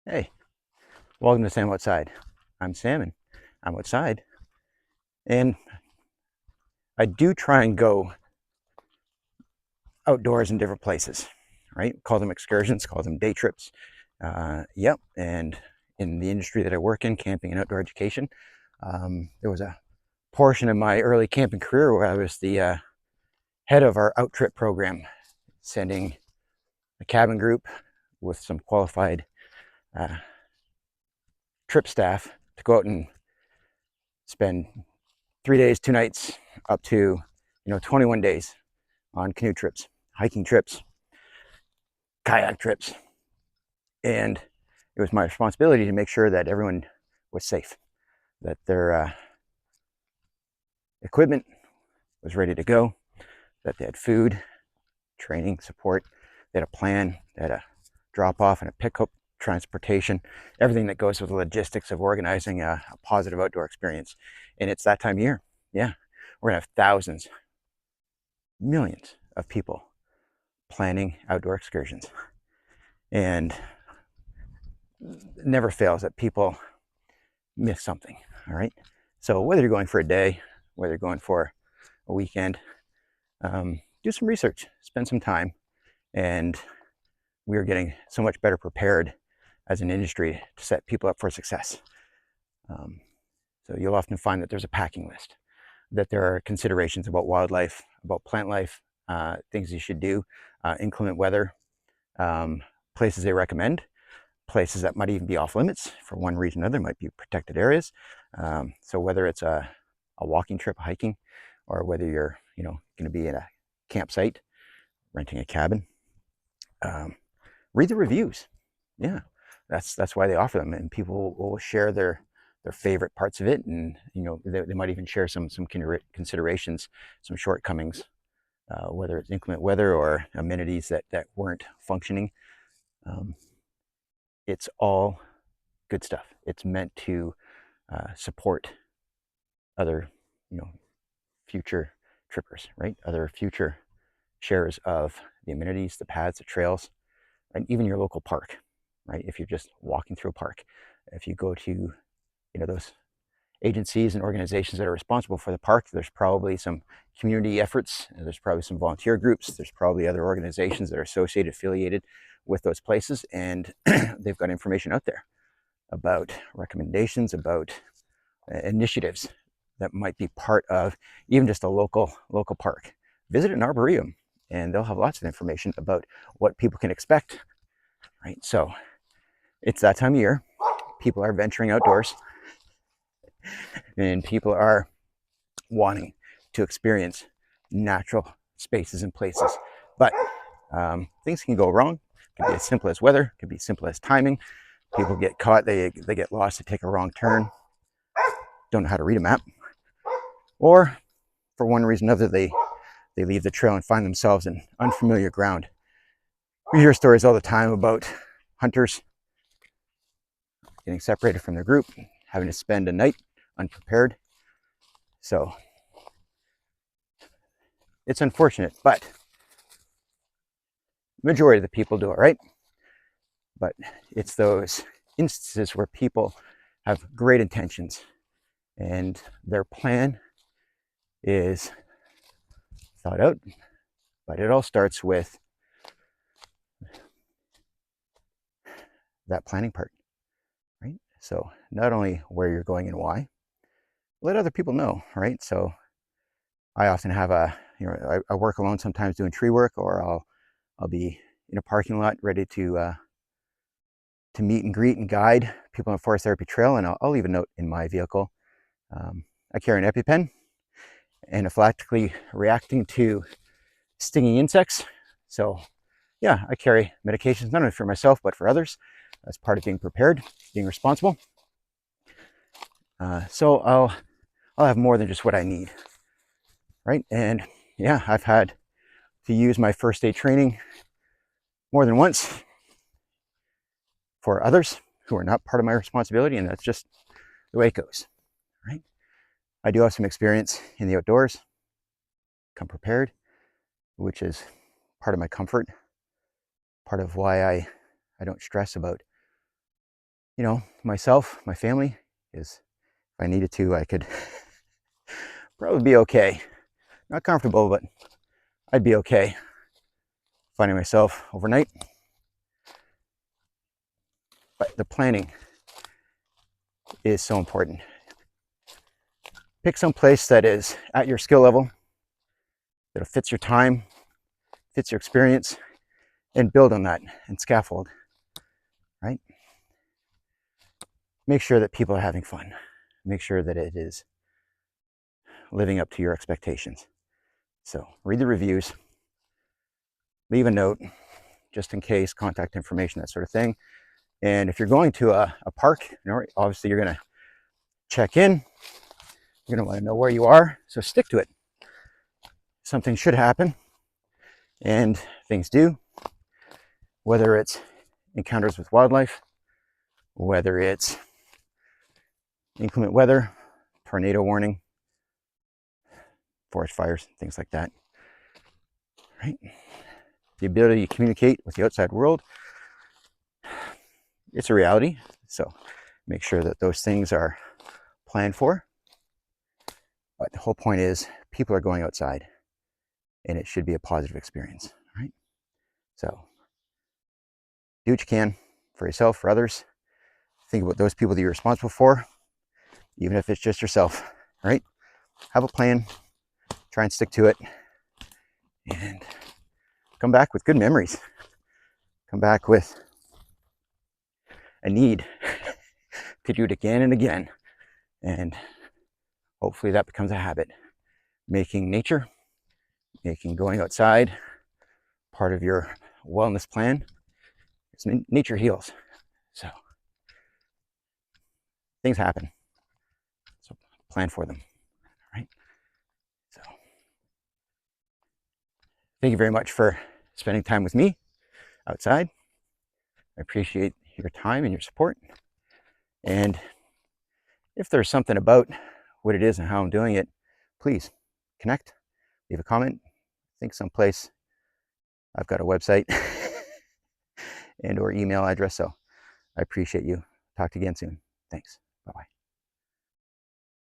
Hey, welcome to Sam Outside. I'm Sam and I'm outside. And I do try and go outdoors in different places, right? Call them excursions, call them day trips. Yep. And in the industry that I work in, camping and outdoor education, there was a portion of my early camping career where I was the head of our out trip program, sending a cabin group with some qualified uh, trip staff to go out and spend 3 days, 2 nights, up to 21 days on canoe trips, hiking trips, kayak trips, and it was my responsibility to make sure that everyone was safe, that their equipment was ready to go, that they had food, training, support, they had a plan, they had a drop off and a pickup, transportation, everything that goes with the logistics of organizing a positive outdoor experience. And it's that time of year. Yeah, we're gonna have thousands, millions of people planning outdoor excursions. And it never fails that people miss something. All right. So whether you're going for a day, whether you're going for a weekend, do some research, spend some time, and we are getting so much better prepared as an industry to set people up for success. Um, so you'll often find that there's a packing list, that there are considerations about wildlife, about plant life, things you should do, inclement weather, um, places they recommend, places that might even be off limits for one reason or another, might be protected areas. So whether it's a walking trip, hiking, or whether you're going to be in a campsite, renting a cabin, read the reviews. Yeah, that's why they offer them, and people will share their favorite parts of it, and they might even share some considerations, some shortcomings, whether it's inclement weather or amenities that weren't functioning. Um, it's all good stuff. It's meant to support other, future trippers, right? Other future shares of the amenities, the paths, the trails, and even your local park, right? If you're just walking through a park, if you go to, those agencies and organizations that are responsible for the park, there's probably some community efforts, there's probably some volunteer groups, there's probably other organizations that are associated, affiliated with those places, and they've got information out there about recommendations, about initiatives that might be part of even just a local park. Visit an arboretum, and they'll have lots of information about what people can expect. Right, so it's that time of year. People are venturing outdoors, and people are wanting to experience natural spaces and places. But things can go wrong. It can be as simple as weather. It can be as simple as timing. People get caught. They get lost. They take a wrong turn. Don't know how to read a map, or for one reason or another, they leave the trail and find themselves in unfamiliar ground. We hear stories all the time about hunters getting separated from their group, having to spend a night unprepared. So it's unfortunate, but the majority of the people do it right. But it's those instances where people have great intentions and their plan is thought out, but it all starts with that planning part, right? So not only where you're going and why, let other people know, right? So I often have I work alone sometimes doing tree work, or I'll be in a parking lot ready to meet and greet and guide people on a forest therapy trail, and I'll leave a note in my vehicle. I carry an EpiPen, anaphylactically reacting to stinging insects. So yeah, I carry medications not only for myself but for others as part of being prepared, being responsible. So I'll have more than just what I need, right? And yeah, I've had to use my first aid training more than once for others who are not part of my responsibility, and that's just the way it goes, right? I do have some experience in the outdoors, come prepared, which is part of my comfort, part of why I don't stress about you know, myself, my family, is if I needed to, I could probably be okay. Not comfortable, but I'd be okay finding myself overnight. But the planning is so important. Pick some place that is at your skill level, that fits your time, fits your experience, and build on that and scaffold, right? Make sure that people are having fun. Make sure that it is living up to your expectations. So read the reviews, leave a note, just in case, contact information, that sort of thing. And if you're going to a park, you know, obviously you're going to check in. You're going to want to know where you are, so stick to it. Something should happen, and things do, whether it's encounters with wildlife, whether it's inclement weather, tornado warning, forest fires, things like that, right? The ability to communicate with the outside world, it's a reality, so make sure that those things are planned for. But the whole point is people are going outside, and it should be a positive experience, right? So do what you can for yourself, for others. Think about those people that you're responsible for, even if it's just yourself, right? Have a plan, try and stick to it, and come back with good memories. Come back with a need to do it again and again. And hopefully that becomes a habit. Making nature, making going outside part of your wellness plan. Nature heals. So things happen. So plan for them, right? So thank you very much for spending time with me outside. I appreciate your time and your support. And if there's something about what it is and how I'm doing it, please connect, leave a comment. Think someplace I've got a website and or email address. So I appreciate you. Talk to you again soon. Thanks. Bye-bye.